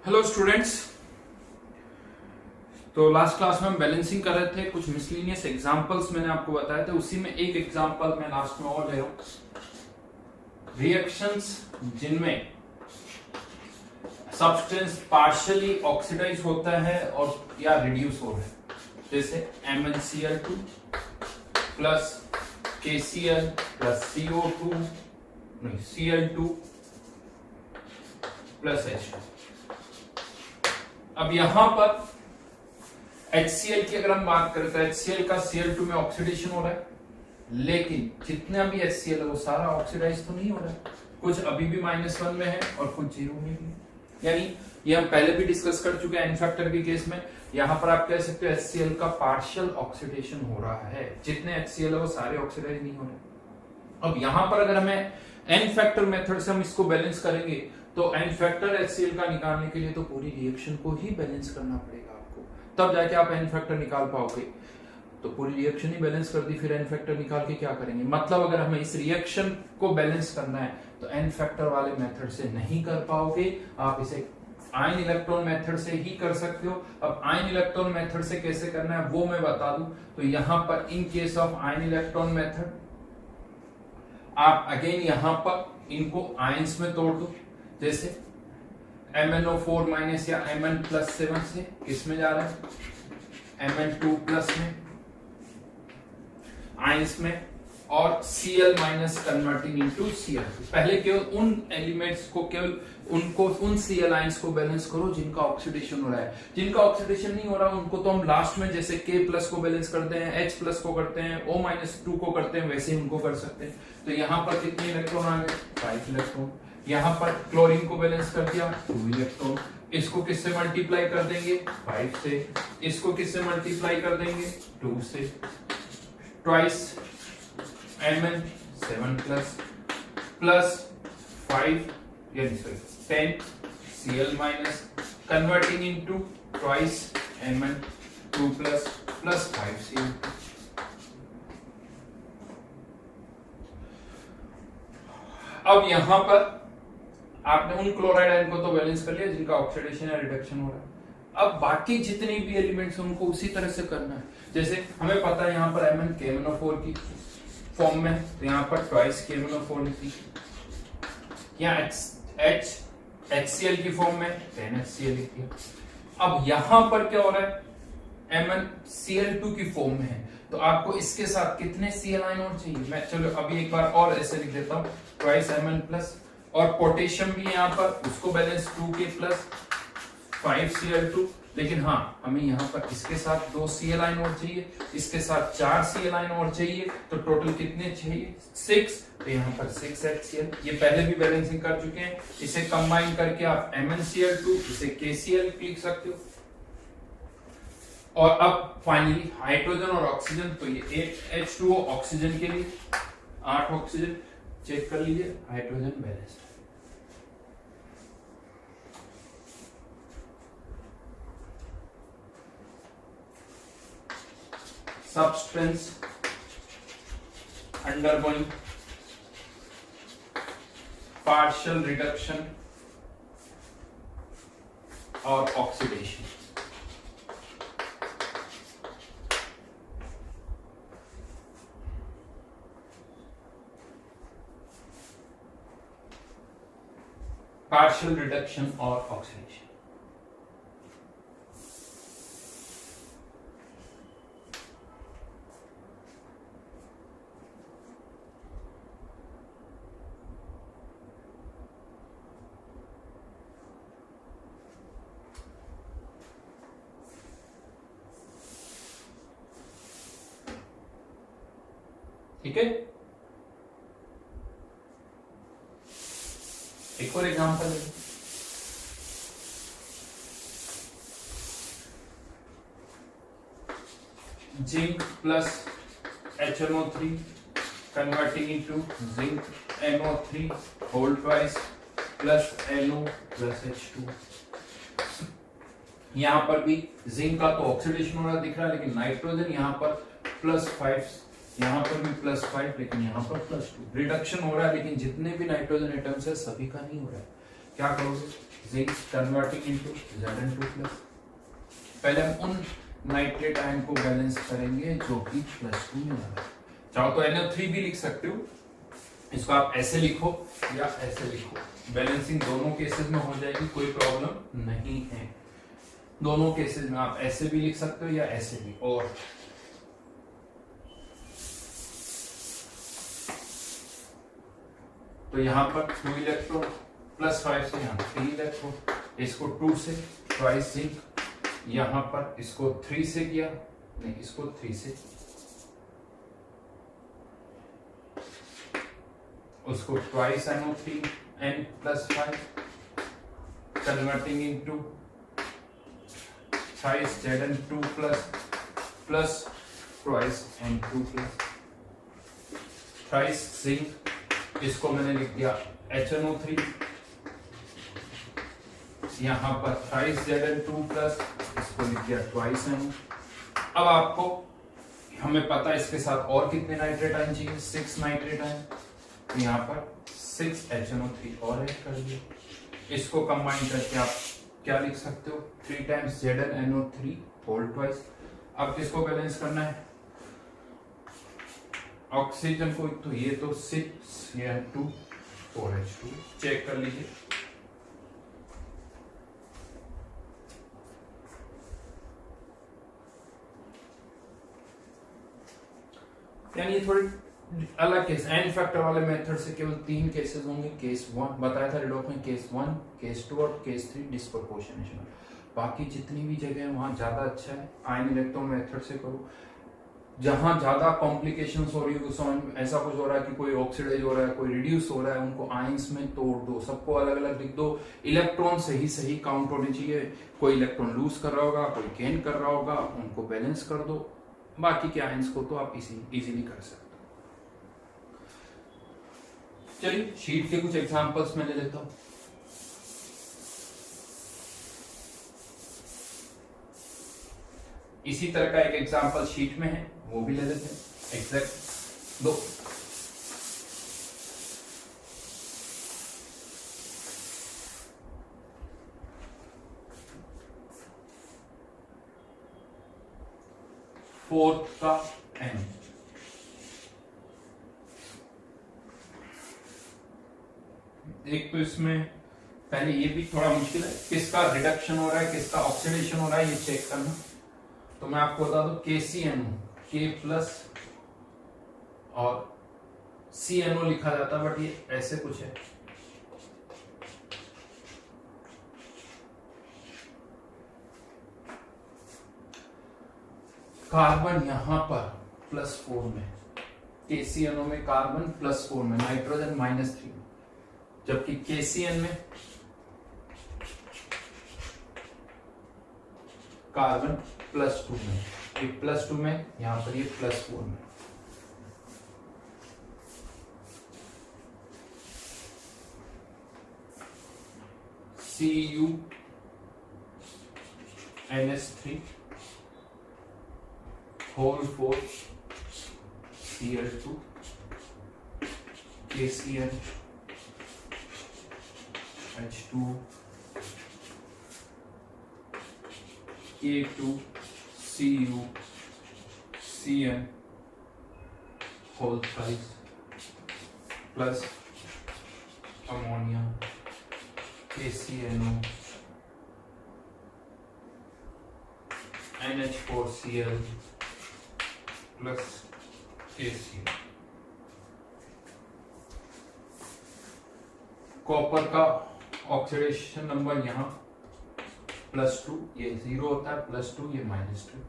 Hello students. तो last class में हम बैलेंसिंग कर रहे थे, कुछ मिसलिनियस एग्जांपल्स मैंने आपको बताए थे, उसी में एक एग्जांपल मैं लास्ट में और ले रहा हूं। रिएक्शंस जिनमें सब्सटेंस पार्शियली ऑक्सीडाइज होता है और या रिड्यूस हो रहा है, जैसे MnCl2 plus KCl plus CO2 नहीं Cl2 प्लस H2। अब यहां पर HCl की अगर हम बात करें तो HCl का Cl2 में ऑक्सीडेशन हो रहा है, लेकिन जितना भी HCl है वो सारा ऑक्सीडाइज तो नहीं हो रहा है, कुछ अभी भी -1 में है और कुछ 0 में भी। यानी ये हम पहले भी डिस्कस कर चुके हैं एन फैक्टर के केस में। यहां पर आप कह सकते हो HCl का पार्शियल ऑक्सीडेशन हो रहा है, जितने HCl है वो सारे ऑक्सीडाइज नहीं हो रहे। अब यहां पर अगर हमें एन फैक्टर मेथड से हम इसको बैलेंस करेंगे तो एन फैक्टर HCl का निकालने के लिए तो पूरी रिएक्शन को ही बैलेंस करना पड़ेगा आपको, तब जाके आप एन फैक्टर निकाल पाओगे। तो पूरी रिएक्शन ही बैलेंस कर दी, फिर एन फैक्टर निकाल के क्या करेंगे? मतलब अगर हमें इस रिएक्शन को बैलेंस करना है तो एन फैक्टर वाले मेथड से नहीं कर पाओगे, आप इसे आयन इलेक्ट्रॉन मेथड से ही कर सकते हो। अब आयन इलेक्ट्रॉन मेथड से कैसे करना है वो मैं बता दूं। तो यहां पर in case of ion electron method आप अगेन यहां पर इनको आयंस में तोड़ दो, जैसे MnO4 माइनस या Mn+7 से किस में जा रहा है? Mn2 प्लस में आयंस में, और Cl minus converting into Cl2। पहले केवल उन एलिमेंट्स को, केवल उन Cl आयंस को बैलेंस करो जिनका ऑक्सीडेशन हो रहा है। जिनका ऑक्सीडेशन नहीं हो रहा उनको तो हम लास्ट में जैसे K प्लस को बैलेंस करते हैं, H प्लस को करते हैं, O-2 को करते हैं, वैसे ही उनको कर सकते हैं। तो यहाँ पर कितने इलेक्ट्रॉन आ गए? 5 इलेक्ट्रॉन। यहाँ पर क्लोरीन को बैलेंस कर दिया, 2 इलेक्ट्रॉन। इसको किससे मल्टीप्लाई कर देंगे? 5 से। इसको किससे मल्टीप्लाई कर देंगे? 2 से। ट्वाइस Mn7 प्लस 5 यानी 10 Cl minus converting into twice Mn2 plus 5 Cl। अब यहां पर आपने उन क्लोराइड आयन को तो बैलेंस कर लिया जिनका ऑक्सीडेशन या रिडक्शन हो रहा है। अब बाकी जितनी भी एलिमेंट्स उनको उसी तरह से करना है। जैसे हमें पता है यहाँ पर Mn KMnO4 की फॉर्म में, तो यहाँ पर ट्वाइस KMnO4 लिखी, यहाँ HCl की फॉर्म में 10 HCl लिख दिया। अब यहां पर क्या हो रहा है? MnCl2 की फॉर्म में है, तो आपको इसके साथ कितने Cl आयन और चाहिए? मैं चलो अभी एक बार और ऐसे लिख देता हूं, ट्वाइस Mn प्लस, और पोटेशियम भी यहाँ पर उसको बैलेंस 2K प्लस 5 Cl2। लेकिन हाँ, हमें यहाँ पर इसके साथ 2 Cl आयन और चाहिए, इसके साथ 4 Cl आयन और चाहिए, तो टोटल कितने चाहिए? 6। तो यहाँ पर 6 HCl, ये पहले भी बैलेंसिंग कर चुके हैं। इसे कंबाइन करके आप MnCl2, इसे KCl लिख सकते हो। और अब फाइनली हाइड्रोजन और ऑक्सीजन, तो ये 8 H2O ऑक्सीजन के लिए, 8 ऑक्सीजन। चेक कर लीजिए, hydrogen balanced. Substance undergoing partial reduction or oxidation। partial reduction or oxidation। ठीक है, एक और एग्जांपल है। Zinc plus HNO3 converting into zinc NO3 whole twice plus NO plus H2। यहां पर भी जिंक का तो ऑक्सीडेशन हो रहा दिख रहा है, लेकिन नाइट्रोजन यहां पर +5, यहाँ पर भी +5, लेकिन यहाँ पर +2। रिडक्शन हो रहा है, लेकिन जितने भी नाइट्रोजन एटम्स है सभी का नहीं हो रहा है। क्या करोगे? Zinc converting into Zn2+। पहले हम उन नाइट्रेट आयन को बैलेंस करेंगे जो कि +2 में आ रहा है। चाहो तो NO3 भी लिख सकते हो, इसको आप ऐसे लिखो या ऐसे लिखो, बैलेंसिंग दोनों केसेस में हो जाएगी, कोई प्रॉब्लम नहीं है। दोनों केसेस में आप ऐसे भी लिख सकते हो या ऐसे भी। और तो यहां पर 2 इलेक्ट्रॉन +5 से यहां 3 इलेक्ट्रॉन, इसको 2 से ट्वाइस जिंक, यहां पर इसको 3 से किया, नहीं इसको 3 से, उसको twice NO3 N+5 converting into thrice Zn2+ plus twice N2+, thrice zinc, इसको मैंने लिख दिया HNO3, यहां पर थ्राइस Zn2+, इसको लिख दिया ट्वाइस NO। अब आपको हमें पता है इसके साथ और कितने नाइट्रेट आयन चाहिए, 6 नाइट्रेट आयन, तो यहाँ पर 6 HNO3 और ऐड कर दिए। इसको कंबाइन करके आप क्या लिख सकते हो, 3 टाइम्स ZnNO3 होल ट्वाइस। अब किसको बैलेंस करना है, ऑक्सीजन को, तो ये तो 6Cl2 4H2, चेक कर लीजिए। यानी थोड़ी अलग केस, एन फैक्टर वाले मेथड से केवल 3 केसेस होंगे। केस 1 बताया था रिडॉक्स में, केस 1, केस 2 और केस 3 डिस्प्रोपोर्शनेशन। बाकी जितनी भी जगह है वहां ज्यादा अच्छा है आयन इलेक्ट्रॉन मेथड से करो। जहां ज्यादा कॉम्प्लिकेशंस हो रही है, समझ ऐसा कुछ हो रहा है कि कोई ऑक्सीडाइज हो रहा है, कोई रिड्यूस हो रहा है, उनको आयंस में तोड़ दो, सबको अलग अलग लिख दो, इलेक्ट्रॉन सही काउंट होने चाहिए। कोई इलेक्ट्रॉन लूज कर रहा होगा, कोई गेन कर रहा होगा, उनको बैलेंस कर दो। बाकी के आयंस को तो आप इजीली कर सकते हो। चलिए शीट के कुछ एग्जांपल्स मैं ले लेता हूं। इसी तरह का एक एग्जांपल शीट में है, वो भी ले लेते हैं। एग्जैक्ट 2 4th का N, एक तो इसमें पहले ये भी थोड़ा मुश्किल है, किसका रिडक्शन हो रहा है किसका ऑक्सीडेशन हो रहा है ये चेक करना। तो मैं आपको बता दूं KCNO, K+ और CNO लिखा जाता है, बट ये ऐसे कुछ है। कार्बन यहां पर +4 में, KCNO में कार्बन +4 में, नाइट्रोजन -3, जबकि KCN में कार्बन +2 में, ये +2 में, यहां पर ये +4 में। CuNH3 whole 4 Cl2 KCN H2 K2 Cu Cn whole 5 plus ammonia KCNO NH4Cl plus KCl। Copper का ऑक्सीडेशन नंबर यहाँ +2, ये 0 होता है, +2 ये -2।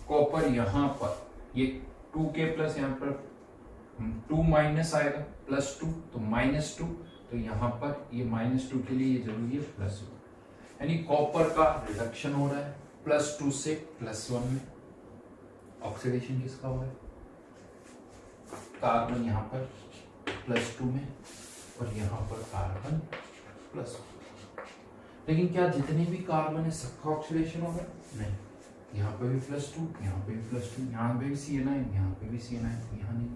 कॉपर यहाँ पर ये 2K प्लस, यहाँ पर 2 माइनस आएगा, +2 तो -2, तो यहाँ पर ये -2 के लिए ये जरूरी है +1, यानी कॉपर का रिडक्शन हो रहा है +2 से +1 में। ऑक्सीडेशन किसका हुआ है, कार्बन यहाँ पर +2 में और यहाँ पर कार्बन +1। लेकिन क्या जितने भी कार्बन है सबका ऑक्सीडेशन होगा, नहीं, यहाँ पे भी +2, यहाँ पे भी +2, यहाँ पे भी CN, यहाँ पे भी CN, यहाँ नहीं।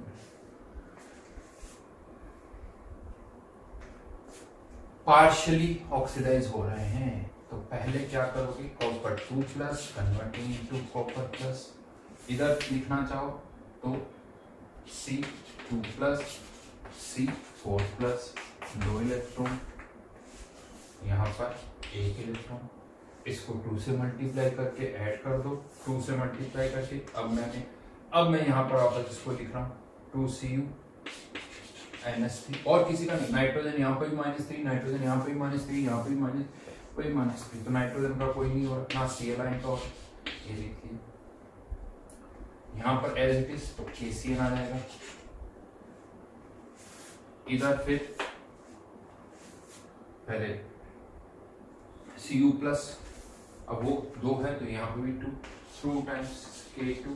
पार्शियली ऑक्सीडाइज हो रहे हैं, तो पहले क्या करोगे, copper 2 plus converting into copper plus, इधर लिखना चाहो तो C2 plus C4 plus, 2 electron, यहाँ पर 1 इलेक्ट्रॉन, इसको 2 से मल्टीप्लाई करके ऐड कर दो, 2 से मल्टीप्लाई करके अब मैं यहाँ पर वापस इसको लिख रहा हूँ 2Cu NH3, और किसी का नहीं, नाइट्रोजन यहाँ पर भी -3, नाइट्रोजन यहाँ पर भी -3, यहाँ पर भी -3, तो नाइट्रोजन का कोई नहीं हो रहा, ना Cl आयन का, और ये देखिए यहाँ पर एज इट इज, तो KCl आ जाएगा, इधर फिर पहले Cu प्लस, अब वो 2 है तो यहाँ पे भी 2 टाइम्स K2,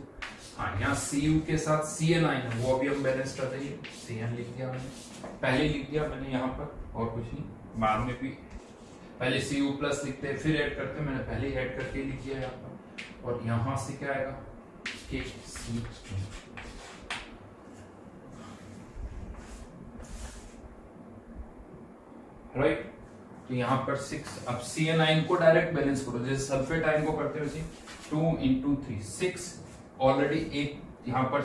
हाँ यहाँ Cu के साथ Cn आयन है, वो अभी हम बैलेंस कर देंगे, Cn लिख दिया मैंने, पहले लिख दिया मैंने यहाँ पर, और कुछ नहीं, बाद में भी पहले Cu प्लस लिखते हैं फिर ऐड करते हैं, मैंने पहले ही ऐड करके लिख दिया यहाँ पर, और यहाँ से क्या आएगा KC, राइट, तो यहाँ पर 6, अब Cn आयन को डायरेक्ट बैलेंस करो, जैसे सल्फेट आयन को करते हो वैसे 2 into 3 6, ऑलरेडी एक यहाँ पर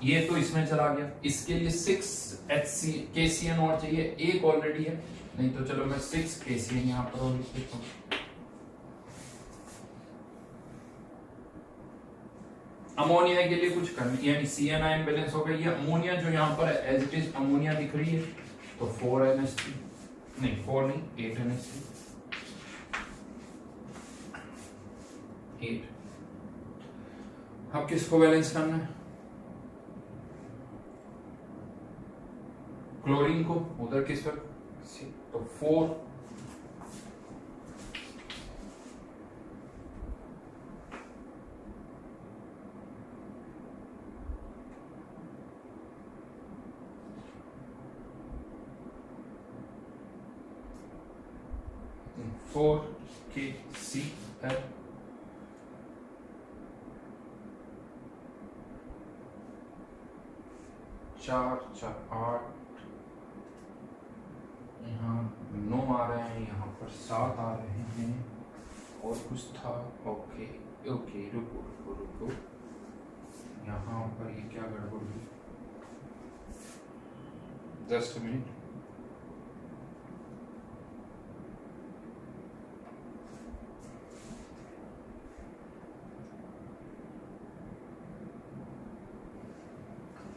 ये तो इसमें चला गया, इसके लिए 6 KCN और चाहिए, एक ऑलरेडी है, नहीं तो चलो मैं 6 KCN यहाँ पर और लिख देता हूँ। अमोनिया के लिए कुछ करना, यानी Cn आयन बैलेंस हो गया, ये अमोनिया जो यहाँ पर एज इट इज अमोनिया दिख रही है, तो 4 NH3, नहीं 4 नहीं 8 NH3, 8, अब किसको बैलेंस करना है, क्लोरीन को, उधर किस पर, तो 4 KCl, चार 8, यहाँ 9 आ रहे हैं, यहाँ पर 7 आ रहे हैं, और कुछ था, ओके रुको, यहाँ पर ये क्या गड़बड़ हुई, जस्ट मिनट,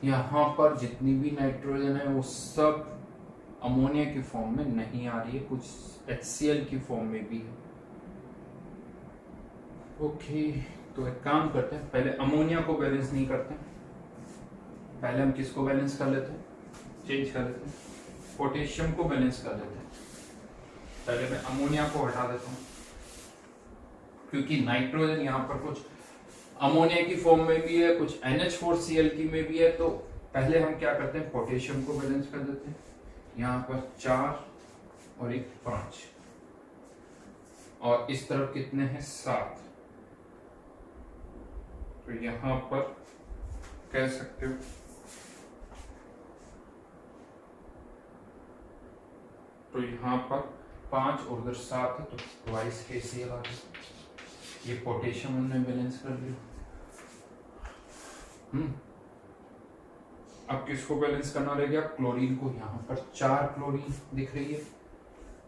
यहाँ पर जितनी भी नाइट्रोजन है वो सब अमोनिया की फॉर्म में नहीं आ रही है, कुछ HCl की फॉर्म में भी है। ओके, तो एक काम करते हैं, पहले अमोनिया को बैलेंस नहीं करते, पहले हम किसको बैलेंस कर लेते हैं, चेंज कर लेते हैं, पोटेशियम को बैलेंस कर लेते हैं। पहले मैं अमोनिया को हटा देता हूँ, क्योंकि नाइट्रोजन यहाँ पर कुछ अमोनिया की फॉर्म में भी है, कुछ NH4Cl की में भी है, तो पहले हम क्या करते हैं, पोटेशियम को बैलेंस कर देते हैं। यहाँ पर 4 और 1 5, और इस तरफ कितने हैं 7, तो यहाँ पर कह सकते हो तो यहाँ पर 5 और उधर 7 है, तो ट्वाइस KCl आ गया, ये पोटेशियम हमने बैलेंस कर लिया। अब किसको बैलेंस करना रह गया, क्लोरीन को, यहाँ पर 4 क्लोरीन दिख रही है,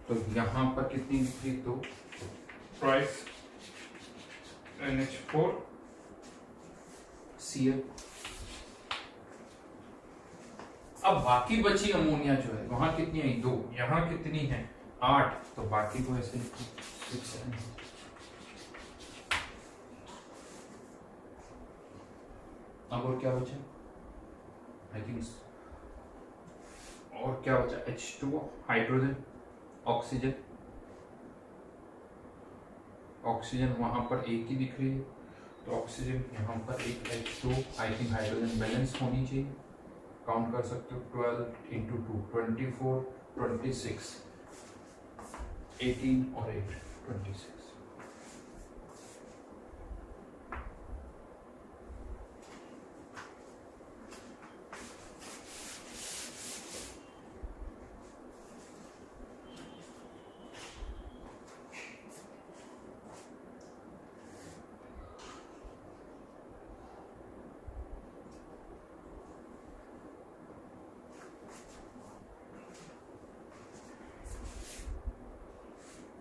तो यहाँ पर कितनी दिख रही, तो ट्वाइस NH4Cl। अब बाकी बची अमोनिया जो है, वहां कितनी है 2, यहाँ कितनी है 8, तो बाकी को ऐसे लिखो 6 अब और क्या बचा, आई थिंक, और क्या बचा, H2O, हाइड्रोजन, ऑक्सीजन, ऑक्सीजन वहां पर एक ही दिख रही है, तो ऑक्सीजन यहाँ पर एक H2O, I think hydrogen balance होनी चाहिए, काउंट कर सकते हो, 12 into 2 24 26 18 और 8 26।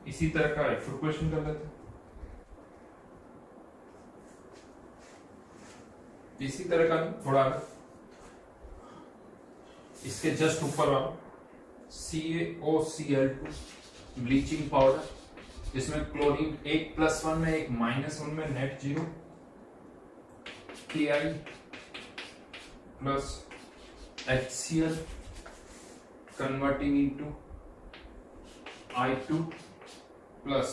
इसी तरह का एक क्वेश्चन कर लेते हैं, इसी तरह का थोड़ा इसके जस्ट ऊपर वाला CaOCl2 ब्लीचिंग पाउडर, इसमें क्लोरीन एक +1 में एक -1 में net 0, Ki plus HCl converting into I2 plus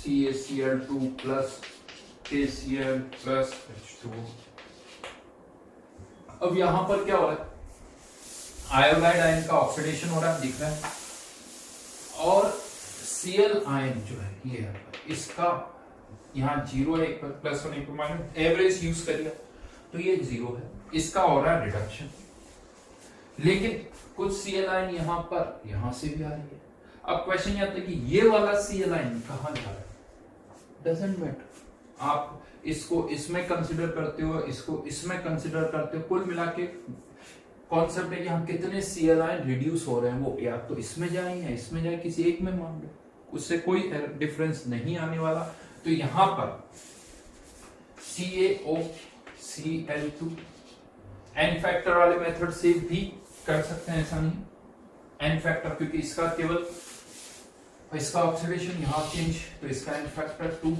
CaCl2 plus KCl plus H2O। अब यहां पर क्या हो रहा है, आयोडाइड आयन का ऑक्सीडेशन हो रहा है, दिख रहा है, और Cl आयन जो है ये इसका यहाँ 0 है, एक पर +1 एक पर माइनस, एवरेज यूज करिए तो ये 0 है, इसका हो रहा है रिडक्शन। लेकिन कुछ Cl आयन यहाँ पर यहाँ से भी आ रही है। अब क्वेश्चन ये आता है कि ये वाला Cl आयन कहाँ जा रहा है, डजंट मैटर, आप इसको इसमें कंसिडर करते हो, इसको इसमें कंसिडर करते हो, कुल मिला के कॉन्सेप्ट है कि हम कितने Cl आयन रिड्यूस हो रहे हैं, वो या तो इसमें जाए या इसमें जाए, किसी एक में मान लो, उससे कोई डिफरेंस नहीं आने वाला। तो यहां पर CaOCl2 एन फैक्टर वाले मेथड से भी कर सकते हैं, ऐसा नहीं एन फैक्टर, क्योंकि इसका केवल इसका ऑक्सीडेशन यहां चेंज, तो इसका एन फैक्टर 2,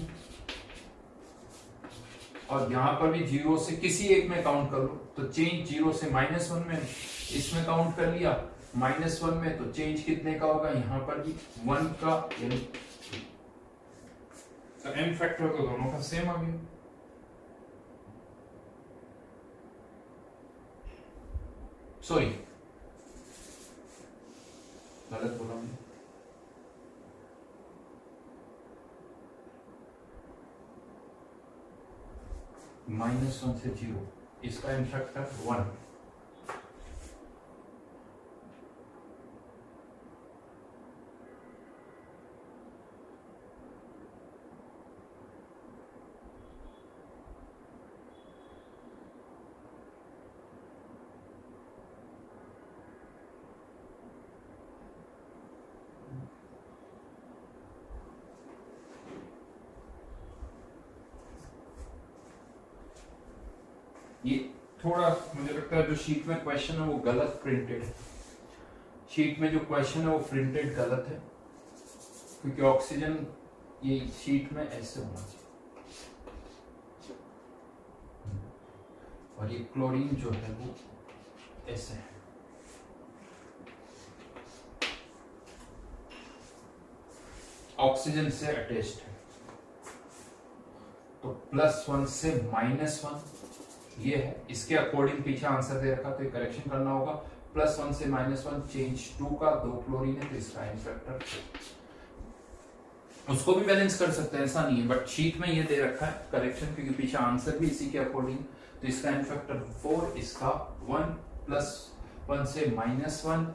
और यहां पर भी 0 से किसी एक में काउंट कर लो, तो चेंज 0 से -1 में इसमें काउंट कर लिया, -1 में तो चेंज कितने का होगा, यहां पर भी 1 का, यानी तो एन फैक्टर तो दोनों का सेम आ गया। सॉरी गलत बोला मैंने, -1 से 0, इसका एन फैक्टर 1, ये थोड़ा मुझे लगता है जो शीट में क्वेश्चन है वो गलत प्रिंटेड है, शीट में जो क्वेश्चन है वो प्रिंटेड गलत है, क्योंकि ऑक्सीजन ये शीट में ऐसे होना चाहिए, और ये क्लोरीन जो है वो ऐसे है। ऑक्सीजन से अटैच्ड है, तो +1 से -1 ये है, इसके अकॉर्डिंग पीछे आंसर दे रखा, तो ये करेक्शन करना होगा, +1 से -1 चेंज 2 का, 2 क्लोरीन है तो इसका एन फैक्टर, उसको भी बैलेंस कर सकते हैं, ऐसा नहीं है, बट शीट में ये दे रखा है करेक्शन, क्योंकि पीछे आंसर भी इसी के अकॉर्डिंग, तो इसका एन फैक्टर 4, इसका 1 +1 से -1,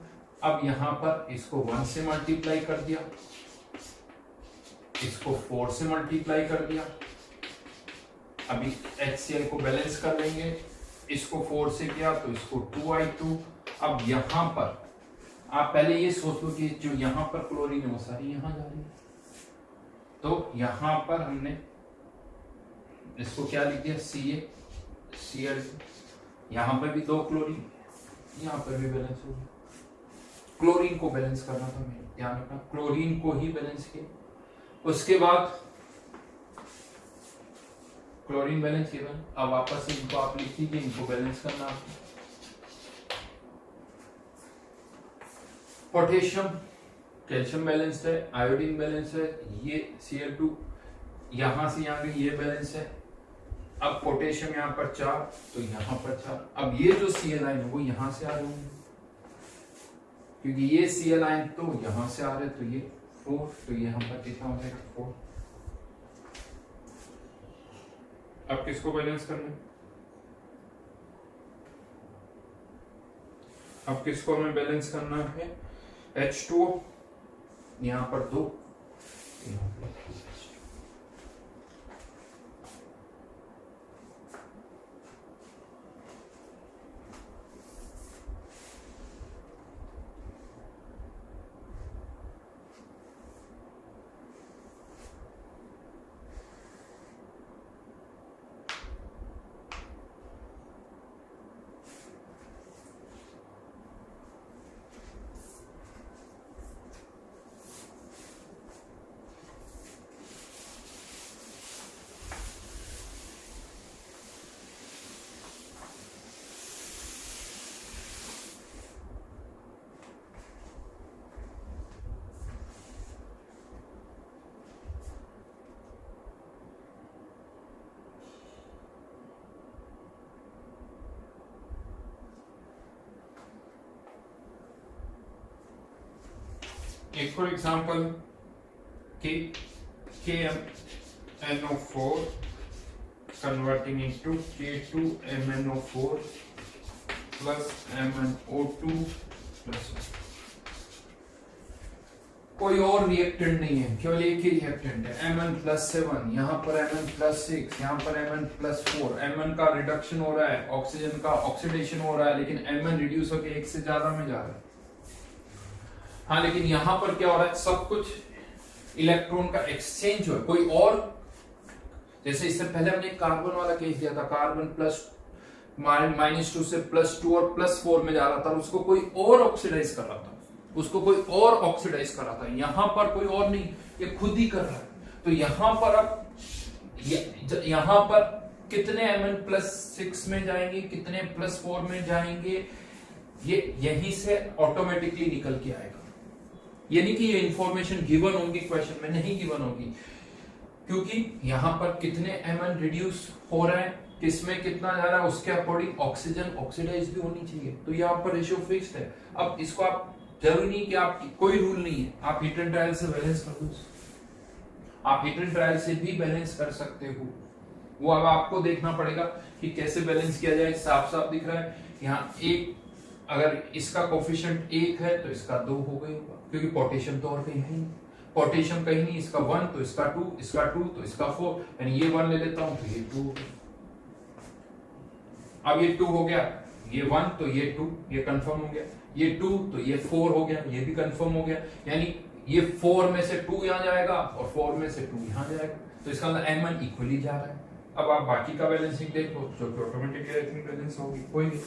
अब यहां पर इसको 1 से मल्टीप्लाई कर दिया, इसको 4 से मल्टीप्लाई कर दिया, अभी HCl को बैलेंस कर लेंगे, इसको 4 से किया तो इसको 2I2। अब यहां पर आप पहले ये सोच लो कि जो यहां पर क्लोरीन है वो सारी यहां जा रही है, तो यहां पर हमने इसको क्या लिख दिया, CaCl, यहां पर भी 2 क्लोरीन, यहां पर भी बैलेंस हो गया, क्लोरीन को बैलेंस करना था, मैंने ध्यान रखना, क्लोरीन को ही बैलेंस किया, उसके बाद क्लोरीन बैलेंस किया, अब वापस से इनको आप लिख लीजिए, इनको बैलेंस करना आपको, पोटेशियम कैल्शियम बैलेंस्ड है, आयोडीन बैलेंस है, ये Cl2 यहां से यहां गई, ये बैलेंस है, अब पोटेशियम यहां पर 4 तो यहां पर 4, अब ये जो Cl आयन है वो यहां से आ रहे होंगे, क्योंकि ये Cl आयन तो यहां से आ रहे, तो ये 4, तो यहां पर कितना हो जाएगा 4। अब किसको बैलेंस करना है, अब किसको हमें बैलेंस करना है, H2O, यहां पर 2, यहां पर 2। एक और एग्जांपल के KMnO4 converting into K2MnO4 plus MnO2 plus कोई और रिएक्टेंट नहीं है, केवल एक ही रिएक्टेंट है Mn+7, यहाँ पर Mn+6, यहाँ पर Mn+4। Mn का रिडक्शन हो रहा है, ऑक्सीजन का ऑक्सीडेशन हो रहा है, लेकिन Mn रिड्यूस होकर एक से ज्यादा में जा रहा है। हाँ, लेकिन यहाँ पर क्या हो रहा है, सब कुछ इलेक्ट्रॉन का एक्सचेंज हो, कोई और, जैसे इससे पहले हमने कार्बन वाला केस दिया था, कार्बन -2 से +2 और +4 में जा रहा था, उसको कोई और ऑक्सीडाइज कर रहा था, उसको कोई और ऑक्सीडाइज कर रहा था। यहां पर कोई और नहीं, ये खुद ही कर रहा है। तो यहां पर अब यहां पर कितने Mn+6 में जाएंगे, कितने +4 में जाएंगे, ये यहीं से ऑटोमेटिकली निकल के आएगा। यानी कि ये इंफॉर्मेशन गिवन होगी, क्वेश्चन में नहीं गिवन होगी, क्योंकि यहां पर कितने Mn रिड्यूस हो रहा है, किसमें कितना जा रहा है, उसके अकॉर्डिंग ऑक्सीजन ऑक्सीडाइज भी होनी चाहिए। तो यहाँ पर रेशियो फिक्स्ड है। अब इसको आप जरूरी नहीं कि आप, कोई रूल नहीं है, आप हीट एंड ट्रायल से बैलेंस कर दो, आप हीट एंड ट्रायल से भी बैलेंस कर सकते हो। वो अब आपको देखना पड़ेगा कि कैसे बैलेंस किया जाए। साफ साफ दिख रहा है यहाँ एक, अगर इसका कोफिशिएंट 1 है तो इसका 2 हो गई होगा, क्योंकि पोटेशियम तो और कहीं है नहीं, पोटेशियम कहीं नहीं, इसका 1 तो इसका 2, इसका 2 तो इसका 4, यानी ये 1 ले लेता हूं तो ये 2 हो गया। अब ये 2 हो गया, ये 1 तो ये 2, ये कंफर्म हो गया, ये 2 तो ये 4 हो गया, ये भी कंफर्म हो गया। यानी ये 4 में से 2 यहां जाएगा और 4 में से 2 यहां जाएगा, तो इसका मतलब Mn इक्वली जा रहा है। अब आप बाकी का बैलेंसिंग देख लो, जो ऑटोमेटिकली बैलेंस होगी, कोई नहीं।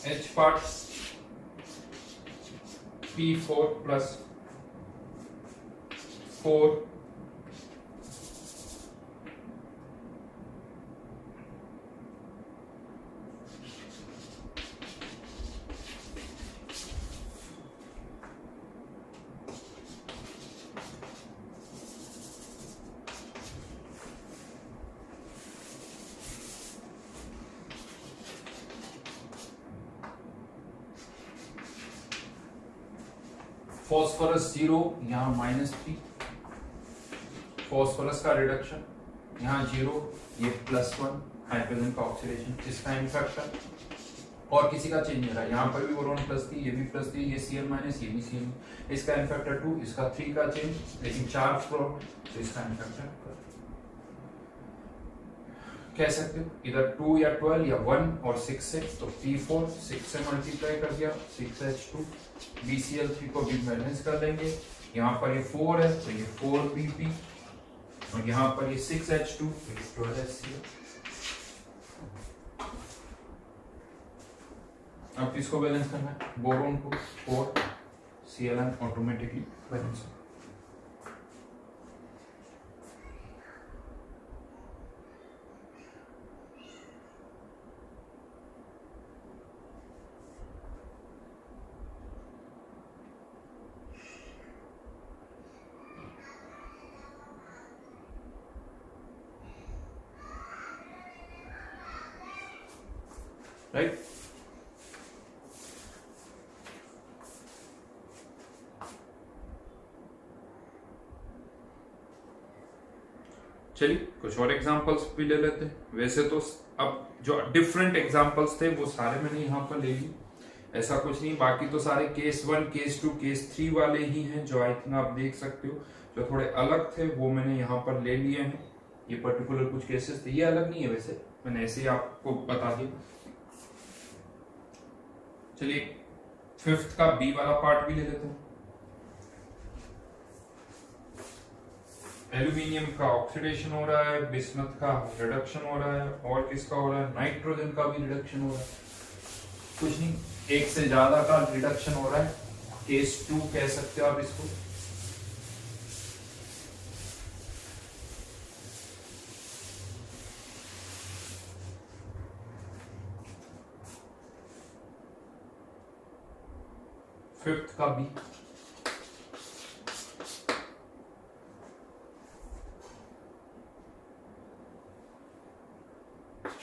H part P4 plus 4 phosphorus 0, यहाँ -3, फॉस्फोरस का रिडक्शन, यहाँ 0, ये +1, हाइड्रोजन का ऑक्सीडेशन, इसका इनफेक्शन, और किसी का चेंज नहीं रहा। यहाँ पर भी बोरोन +3, ये भी +3, ये Cl-, ये भी Cl, इसका इनफेक्टर 2, इसका 3 का चेंज, लेकिन 4 फ्लोर, तो इसका इनफेक्टर कह सकते हो इधर 2 या 12 या 1 और 6 से, तो P4 6 से मल्टीप्लाई कर दिया, 6H2, BCl3 को भी बैलेंस कर लेंगे। यहाँ पर ये 4 है तो ये 4BP, और यहाँ पर ये 6H2 तो ये 12HCl। अब किसको बैलेंस करना है, बोरोन को, 4 Cl ऑटोमेटिकली बैलेंस। राइट, चलिए कुछ और एग्जांपल्स भी ले लेते हैं। वैसे तो अब जो डिफरेंट एग्जांपल्स थे वो सारे मैंने यहाँ पर ले ली, ऐसा कुछ नहीं, बाकी तो सारे केस 1, केस 2, केस 3 वाले ही हैं, जो आई थिंक आप देख सकते हो। जो थोड़े अलग थे वो मैंने यहाँ पर ले लिए हैं, ये पर्टिकुलर कुछ केसेस थे, ये अलग नहीं है, वैसे मैंने ऐसे ही आपको बता दिया। चलिए 5th का बी वाला पार्ट भी ले लेते हैं। एल्यूमिनियम का ऑक्सीडेशन हो रहा है, बिस्मथ का रिडक्शन हो रहा है, और किसका हो रहा है, नाइट्रोजन का भी रिडक्शन हो रहा है। कुछ नहीं, एक से ज्यादा का रिडक्शन हो रहा है, केस 2 कह सकते हो आप इसको। फिफ्थ का बी,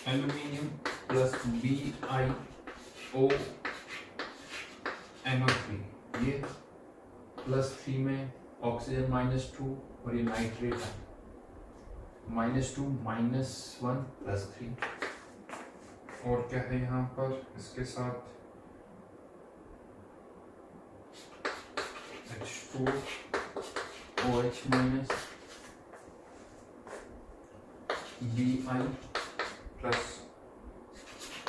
एल्यूमिनियम प्लस BiONO3, ये +3 में ऑक्सीजन -2 और ये नाइट्रेट है -2 -1 +3। और क्या है यहाँ पर इसके साथ H2 OH minus Bi plus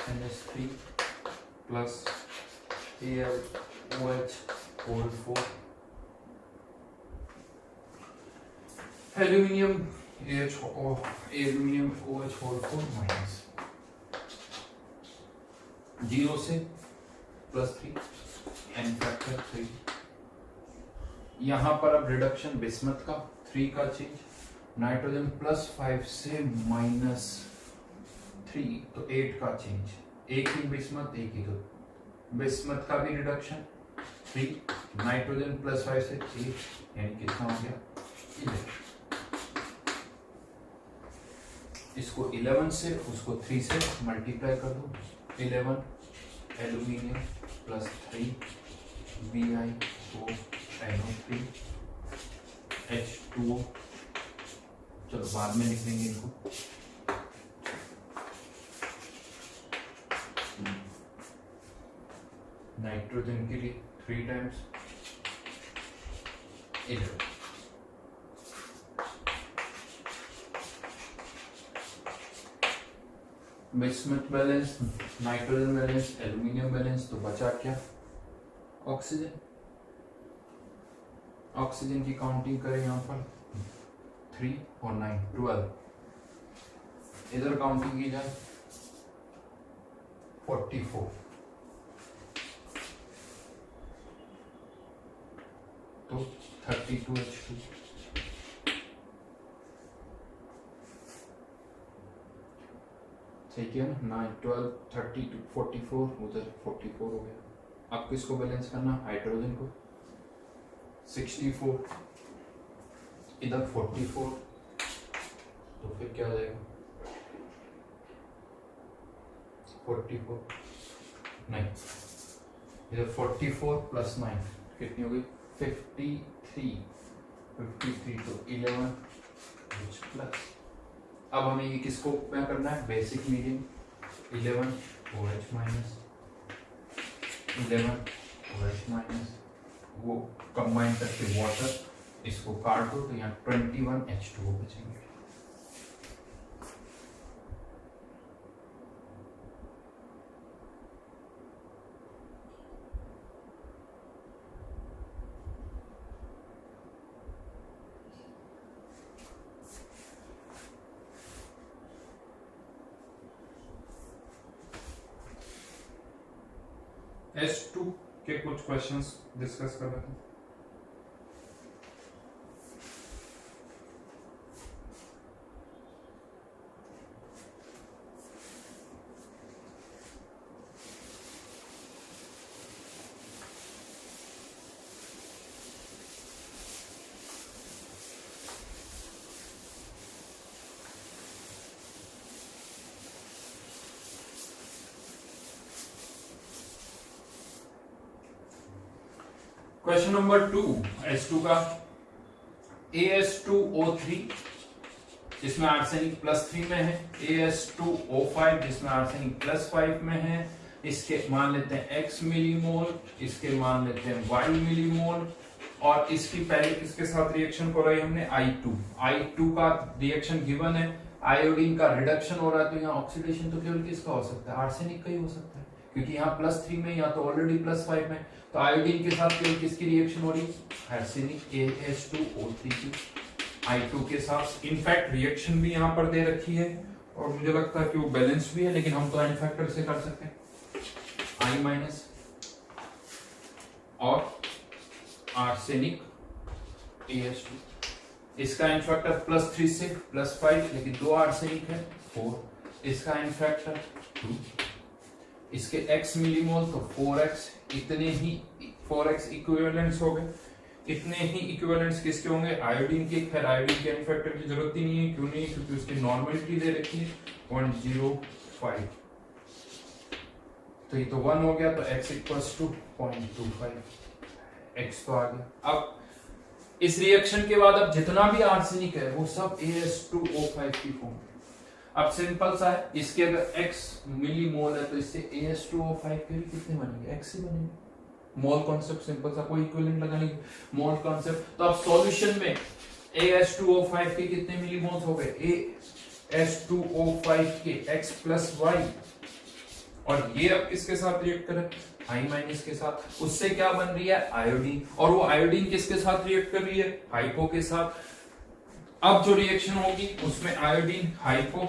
NH3 plus AlOH whole 4 aluminium aluminium OH whole 4 minus 0 से +3 n फैक्टर 3। यहां पर अब रिडक्शन बिस्मथ का 3 का चेंज, नाइट्रोजन +5 से -3 तो 8 का चेंज, एक ही बिस्मथ एक ही तो बिस्मथ का भी रिडक्शन 3, नाइट्रोजन +5 से 8 यानी कितना हो गया 11। इसको 11 से उसको 3 से मल्टीप्लाई कर दो, 11 एल्यूमिनियम +3 BiONO3 H2O, चलो बाद में लिखेंगे इनको, नाइट्रोजन के लिए 3 times 11। Bismuth balance, nitrogen balance, aluminium balance, तो बचा क्या ऑक्सीजन। ऑक्सीजन की काउंटिंग करें यहाँ पर 3 और 9 12, इधर काउंटिंग की जाए 44 तो 32 H2 ठीक है ना, 9 12 32 44, उधर 44 हो गया। अब किसको बैलेंस करना, हाइड्रोजन को 64, इधर 44 तो फिर क्या हो जाएगा 44 नहीं, इधर 44 + 9 कितनी हो गई 53 तो 11 प्लस। अब हमें ये किसको क्या करना है, basic medium 11 OH minus 11 OH minus, वो कंबाइन करके वाटर, इसको काट दो तो यहाँ 21 H2O बचेंगे। S2 के कुछ क्वेश्चंस डिस्कस कर लेते हैं। क्वेश्चन नंबर 2 S2 का, AS2O3 जिसमें आर्सेनिक +3 में है, AS2O5 जिसमें आर्सेनिक +5 में है, इसके मान लेते हैं x मिलीमोल, इसके मान लेते हैं y मिलीमोल, और इसकी पहले किसके साथ रिएक्शन कराई हमने I2 का रिएक्शन गिवन है, आयोडीन का रिडक्शन हो रहा है, तो यहाँ ऑक्सीडेशन तो केवल किसका हो सकता है, आर्सेनिक का ही हो सकता है, क्योंकि यहाँ +3 में या तो ऑलरेडी +5 में, तो आयोडीन के साथ केवल किसकी रिएक्शन हो रही है, आर्सेनिक AS2O3 की I2 के साथ। इनफैक्ट रिएक्शन भी यहाँ पर दे रखी है और मुझे लगता है कि वो बैलेंस भी है, लेकिन हम तो एन फैक्टर से कर सकते हैं I- और आर्सेनिक AS2, इसका एन फैक्टर +3 से +5, लेकिन 2 आर्सेनिक है 4, इसका एन फैक्टर 2, इसके x मिलीमोल तो 4x, इतने ही 4x इक्विवेलेंट्स हो गए। इतने ही इक्विवेलेंट्स किसके होंगे, आयोडीन के। खैर आयोडीन के एन फैक्टर की जरूरत ही नहीं है, क्यों नहीं, क्योंकि उसकी नॉर्मलिटी दे रखी है 0.0 0.5, तो ये तो 1 हो गया, तो x इक्वल्स टू 0.25, x तो आ गया। अब इस रिएक्शन के बाद अब जितना भी आर्सेनिक है वो सब AS2O5 की फॉर्म। अब सिंपल सा है, इसके अगर x मिलीमोल है तो इससे AS2O5 के भी कितने बनेंगे, x ही बनेंगे। मोल कॉन्सेप्ट सिंपल सा, कोई इक्विवेलेंट लगाने की, मोल कॉन्सेप्ट। तो अब सॉल्यूशन में AS2O5 के कितने मिलीमोल्स हो गए, AS2O5 के x प्लस वाई, और ये अब किसके साथ रिएक्ट करें, I माइनस के साथ। उससे क्या बन रही है, आयोडीन, और वो आयोडीन किसके साथ रिएक्ट कर रही है, हाइपो के साथ। अब जो रिएक्शन होगी उसमें आयोडीन हाइपो,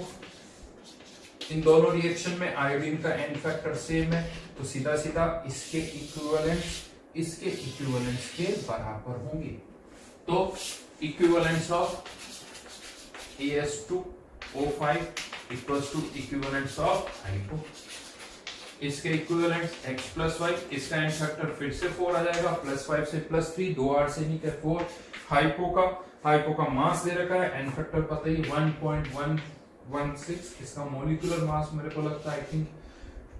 इन दोनों रिएक्शन में आयोडीन का एन फैक्टर सेम है, तो सीधा सीधा इसके इक्विवेलेंस के बराबर होंगे। तो equivalence of AS2O5 equals to equivalence of hypo. इसके इक्विवेलेंट x प्लस वाई, इसका एन फैक्टर फिर से 4 आ जाएगा, +5 से +3, 2 आर्सेनिक है 4। हाइपो का मास दे रखा है, एन फैक्टर पता ही 1.116, इसका मोलिकुलर मास मेरे को लगता है आई थिंक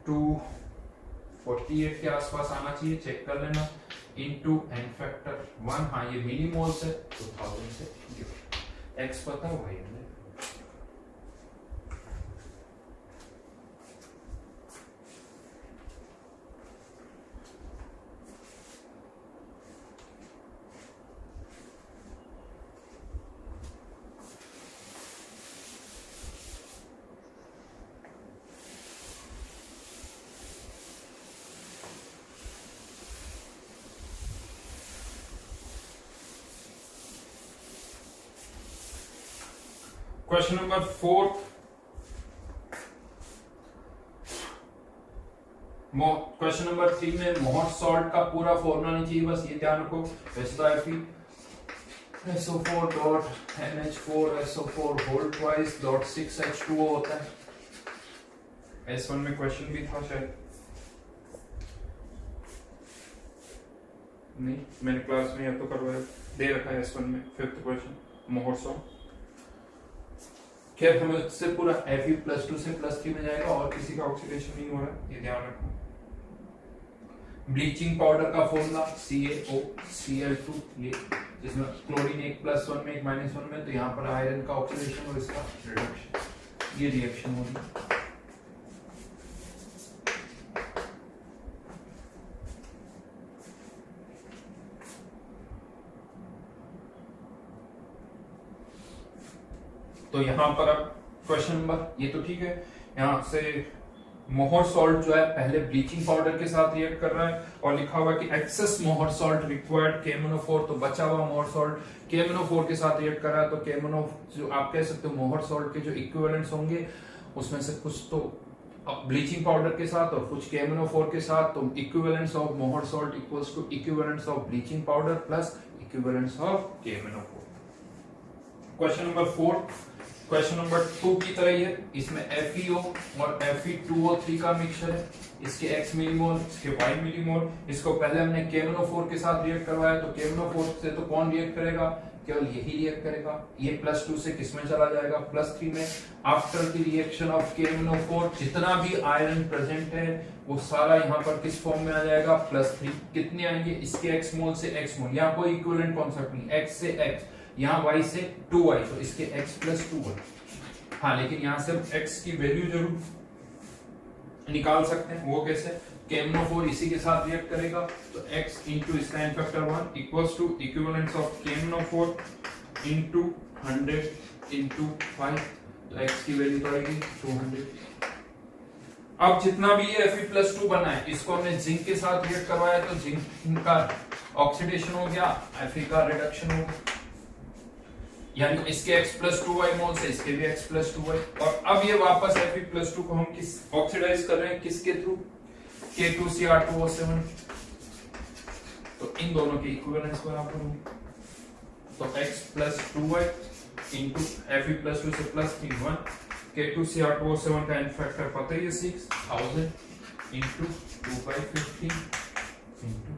248 के आसपास आना चाहिए, चेक कर लेना, इनटू एन फैक्टर 1, हाँ ये मिलीमोल्स है, 2000 से x पता है भाई। क्वेश्चन नंबर 4, क्वेश्चन नंबर 3 में मोहर सॉल्ट का पूरा फॉर्मूला नहीं चाहिए, बस ये ध्यान रखो, SO4.NH4SO4 whole twice dot 6H2O होता है। S1 में क्वेश्चन भी था शायद, नहीं मैंने क्लास में या तो करवाया, दे रखा है S1 में 5th क्वेश्चन मोहर सॉल्ट। खैर हमें उससे पूरा Fe+2 से +3 में जाएगा, और किसी का ऑक्सीडेशन नहीं हो रहा है, ये ध्यान रखो। ब्लीचिंग पाउडर का फॉर्मूला CaOCl2, ये जिसमें क्लोरीन एक +1 में एक -1 में, तो यहाँ पर आयरन का ऑक्सीडेशन और इसका रिडक्शन, ये रिएक्शन होगी। तो यहाँ पर अब क्वेश्चन नंबर, ये तो ठीक है, यहाँ से मोहर सॉल्ट जो है पहले ब्लीचिंग पाउडर के साथ रिएक्ट कर रहा है, और लिखा हुआ है कि एक्सेस मोहर सॉल्ट रिक्वायर्ड KMnO4, तो बचा हुआ मोहर सॉल्ट KMnO4 के साथ रिएक्ट कर रहा है, तो KMnO जो आप कह सकते हो मोहर सॉल्ट के जो इक्विवेलेंट्स होंगे उसमें से कुछ तो ब्लीचिंग पाउडर के साथ और कुछ KMnO4 के साथ, तो equivalents of Mohr salt equals to equivalents of bleaching powder plus equivalents of KMnO4। Question number 4 question number 2 की तरह ही है, इसमें FeO और Fe2O3 का मिक्सचर है, इसके x मिलीमोल, इसके y मिलीमोल। इसको पहले हमने KMnO4 के साथ रिएक्ट करवाया, तो KMnO4 से तो कौन रिएक्ट करेगा, केवल यही रिएक्ट करेगा, ये +2 से किसमें चला जाएगा, +3 में। After the reaction of KMnO4 जितना भी आयरन प्रेजेंट है वो सारा यहाँ पर किस फॉर्म में आ जाएगा, +3। कितने आएंगे, इसके x मोल से x मोल, यहाँ कोई इक्विवेलेंट कॉन्सेप्ट नहीं, x से x, यहाँ y से 2y, तो इसके x + 2y। हाँ लेकिन यहाँ से x की वैल्यू जरूर निकाल सकते हैं, वो कैसे, KMnO4 इसी के साथ रिएक्ट करेगा, तो x इंटू इसका n factor 1 equals to equivalence of KMnO4 into 100 into 5, तो x की वैल्यू तो आएगी 200। अब जितना भी ये Fe+2 बना है, इसको हमने जिंक के साथ रिएक्ट करवाया, तो जिंक का ऑक्सीडेशन हो गया, Fe का रिडक्शन हो गया, यानी इसके x + 2y मोल से इसके भी x + 2y। और अब ये वापस Fe+2 को हम किस ऑक्सीडाइज कर रहे हैं, किसके थ्रू, K2Cr2O7, तो इन दोनों के इक्विवेलेंस बराबर होंगे, तो x + 2y इंटू Fe+2 से +3 1, K2Cr2O7 का एन फैक्टर पता ही है 6000 इंटू 2/50 इंटू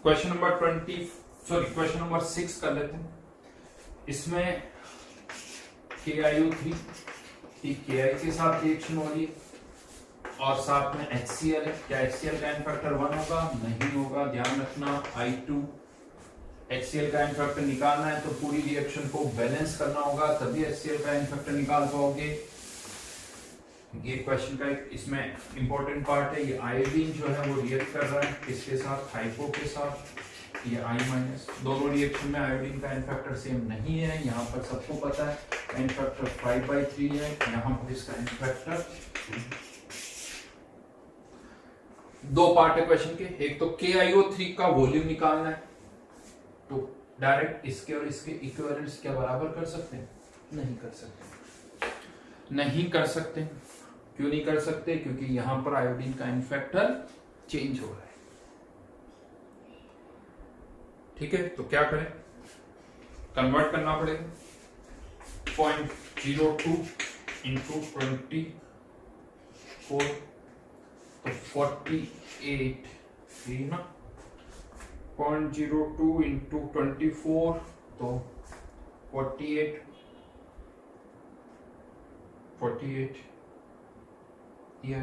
क्वेश्चन नंबर 6 कर लेते हैं। इसमें KiO3 की Ki के साथ रिएक्शन हो रही है और साथ में HCl है। क्या HCl का एन फैक्टर 1 होगा? नहीं होगा, ध्यान रखना। I2 HCl का एन फैक्टर निकालना है तो पूरी रिएक्शन को बैलेंस करना होगा, तभी HCl का एन फैक्टर निकाल पाओगे। ये क्वेश्चन का एक इसमें इंपॉर्टेंट पार्ट है। ये आयोडीन जो है वो रिएक्ट कर रहा है किसके साथ? हाइपो के साथ। ये I- दोनों रिएक्शन में आयोडीन का एन फैक्टर सेम नहीं है। यहाँ पर सबको पता है एन फैक्टर 5/3 है, यहाँ पर इसका एन फैक्टर। दो पार्ट है क्वेश्चन के। एक तो KiO3 का वॉल्यूम निकालना है, तो डायरेक्ट इसके और इसके इक्विवेलेंट्स क्या बराबर कर सकते हैं? नहीं कर सकते। नहीं कर सकते। क्यों नहीं कर सकते? क्योंकि यहां पर आयोडीन का एन फैक्टर चेंज हो रहा है। ठीक है, तो क्या करें? कन्वर्ट करना पड़ेगा। 0.02 इंटू 24 तो 48 थी ना। 0.02 इंटू 24 तो 48 ये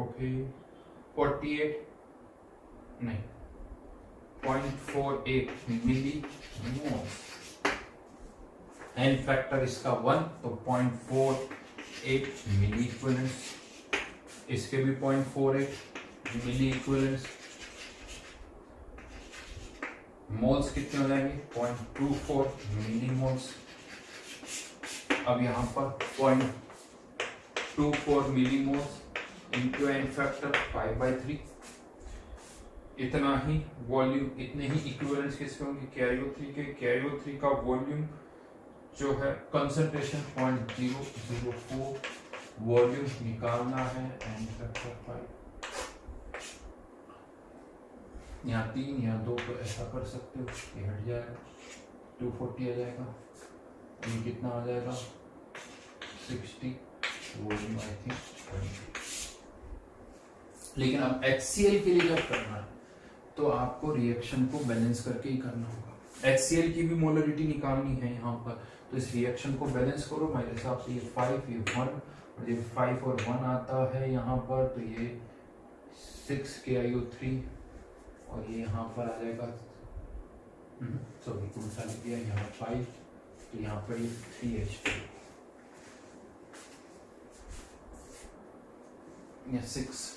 ओके 48 नहीं 0.48 मिली मोल। एन फैक्टर इसका 1 तो 0.48 मिली इक्विवेलेंट्स। इसके भी 0.48 मिली इक्विवेलेंट्स। मोल्स कितने हो जाएंगे? 0.24 मिली मोल्स। अब यहां पर 0.24 मिली मोल्स इंटू एन फैक्टर 5/3। इतना ही वॉल्यूम, इतने ही इक्विवेलेंट्स किसके होंगे? KiO3 के। KiO3 का वॉल्यूम जो है कंसंट्रेशन 0.004 वॉल्यूम निकालना है। एन फैक्टर 5 यहाँ 3 यहाँ 2 तो ऐसा कर सकते हो, ये हट जाएगा 240 आ जाएगा। ये कितना आ जाएगा? 60 वॉल्यूम आई थिंक 20। लेकिन अब HCl के लिए जब करना है तो आपको रिएक्शन को बैलेंस करके ही करना होगा। HCl की भी मोलरिटी निकालनी है यहाँ पर, तो इस रिएक्शन को बैलेंस करो। मेरे हिसाब से ये 5 ये 1 और ये 5 और 1 आता है यहाँ पर, तो ये 6 KiO3 और ये यहाँ पर आ जाएगा सॉरी उल्टा लिख दिया, यहाँ 5 तो यहाँ पर ये 3H2 या 6।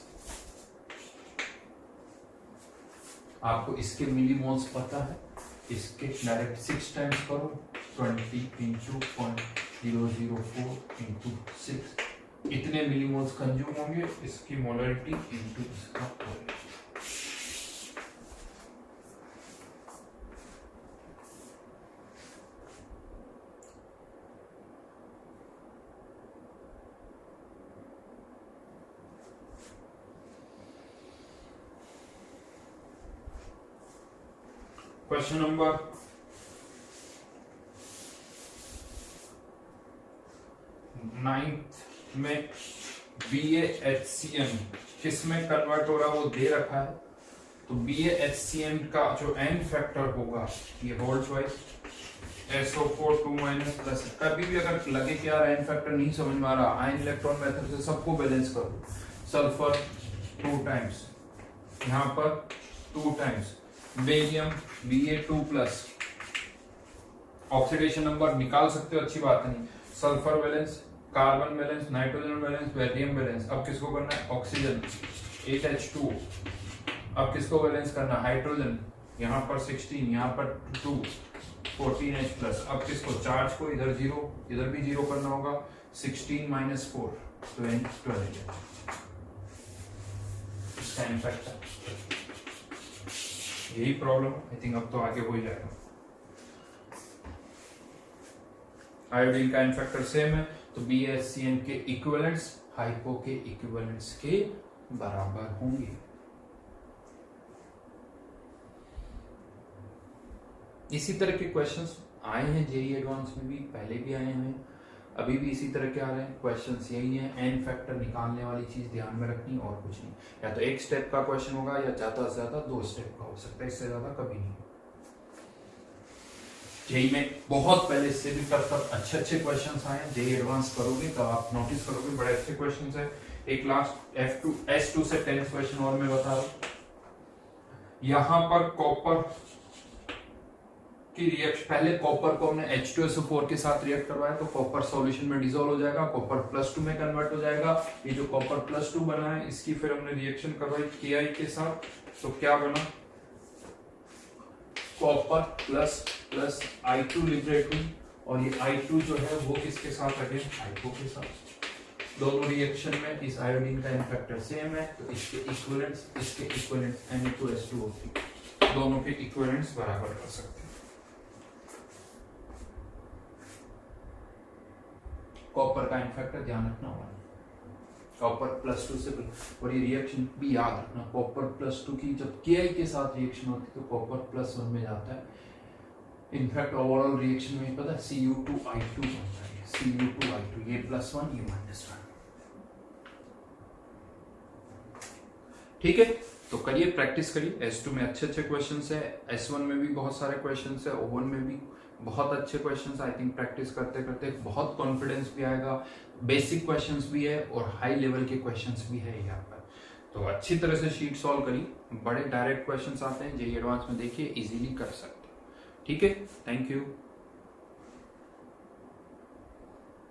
आपको इसके मिलीमोल्स पता है, इसके डायरेक्ट 6 टाइम्स करो 20 इंटू 0.004 इंटू 6 इतने मिलीमोल्स कंज्यूम होंगे। इसकी मोलरिटी इंटू इसका वॉल्यूम। क्वेश्चन नंबर 9 में BaHCN किस में कन्वर्ट हो रहा है वो दे रखा है। तो BaHCN का जो एन फैक्टर होगा, ये होल चॉइस SO4 2- प्लस। कभी भी अगर लगे कि यार एन फैक्टर नहीं समझ में आ रहा, आयन इलेक्ट्रॉन मेथड से सबको बैलेंस करो। सल्फर 2 टाइम्स, यहाँ पर 2 times, barium Ba2+, oxidation number निकाल सकते हो, अच्छी बात नहीं। Sulphur balance, carbon balance, nitrogen balance, barium balance. अब किसको करना है? Oxygen 8H2। अब किसको बैलेंस करना? हाइड्रोजन, यहाँ पर 16, यहाँ पर 2 14H+। अब किसको? चार्ज को, इधर 0 इधर भी 0 करना होगा। 16 - 4 12 इसका इम्पैक्ट है। यही प्रॉब्लम आई थिंक अब तो आगे हो ही जाएगा। आयोडीन का इनफैक्टर सेम है तो BaHCN के इक्विवेलेंट्स हाइपो के इक्विवेलेंट्स के बराबर होंगे। इसी तरह के क्वेश्चंस आए हैं जेईई एडवांस में भी, पहले भी आए हैं। अभी भी इसी तरह के आ रहे हैं क्वेश्चंस, यही है एन फैक्टर निकालने वाली चीज ध्यान में रखनी और कुछ नहीं। या तो एक स्टेप का क्वेश्चन होगा या ज्यादा से ज्यादा 2 स्टेप का हो सकता है, इससे ज्यादा कभी नहीं। जेई में बहुत पहले इससे भी टफ अच्छे क्वेश्चंस आए हैं, जेई एडवांस करोगे तो आप नोटिस करोगे बड़े अच्छे क्वेश्चंस है। एक लास्ट S2 से 10th क्वेश्चन और मैं बता रहा हूं। यहां पर कॉपर की रिएक्शन, पहले कॉपर को हमने H2SO4 के साथ रिएक्ट करवाया तो कॉपर सॉल्यूशन में डिसॉल्व हो जाएगा, कॉपर +2 में कन्वर्ट हो जाएगा। ये जो कॉपर +2 बना है इसकी फिर हमने रिएक्शन करवाई Ki के साथ, तो क्या बना, कॉपर प्लस I2 लिबरेट हुई, और ये I2 जो है वो किसके साथ, अगेन I4 के साथ। दोनों रिएक्शन में इस आयोडीन का फैक्टर सेम है, तो इसके इक्विवेलेंट्स Na2S2O3 दोनों के इक्विवेलेंट्स बराबर कर सकते हैं। कॉपर का फैक्टर ध्यान रखना होगा, कॉपर +2 से, और ये रिएक्शन भी याद रखना, कॉपर +2 की जब Ki के साथ रिएक्शन होती है तो कॉपर +1 में जाता है। इनफैक्ट ओवरऑल रिएक्शन में पता है Cu2I2 बनता है, Cu2I2, ये +1 ये -1। ठीक है, तो करिए, प्रैक्टिस करिए। S2 में अच्छे क्वेश्चंस है, S1 में भी बहुत सारे क्वेश्चंस है, O1 में भी बहुत अच्छे क्वेश्चंस। आई थिंक प्रैक्टिस करते करते बहुत कॉन्फिडेंस भी आएगा, बेसिक क्वेश्चंस भी है और हाई लेवल के क्वेश्चंस भी है यहाँ पर। तो अच्छी तरह से शीट सॉल्व करिए, बड़े डायरेक्ट क्वेश्चंस आते हैं जेईई एडवांस में, देखिए इजीली कर सकते हैं। ठीक है, थैंक यू।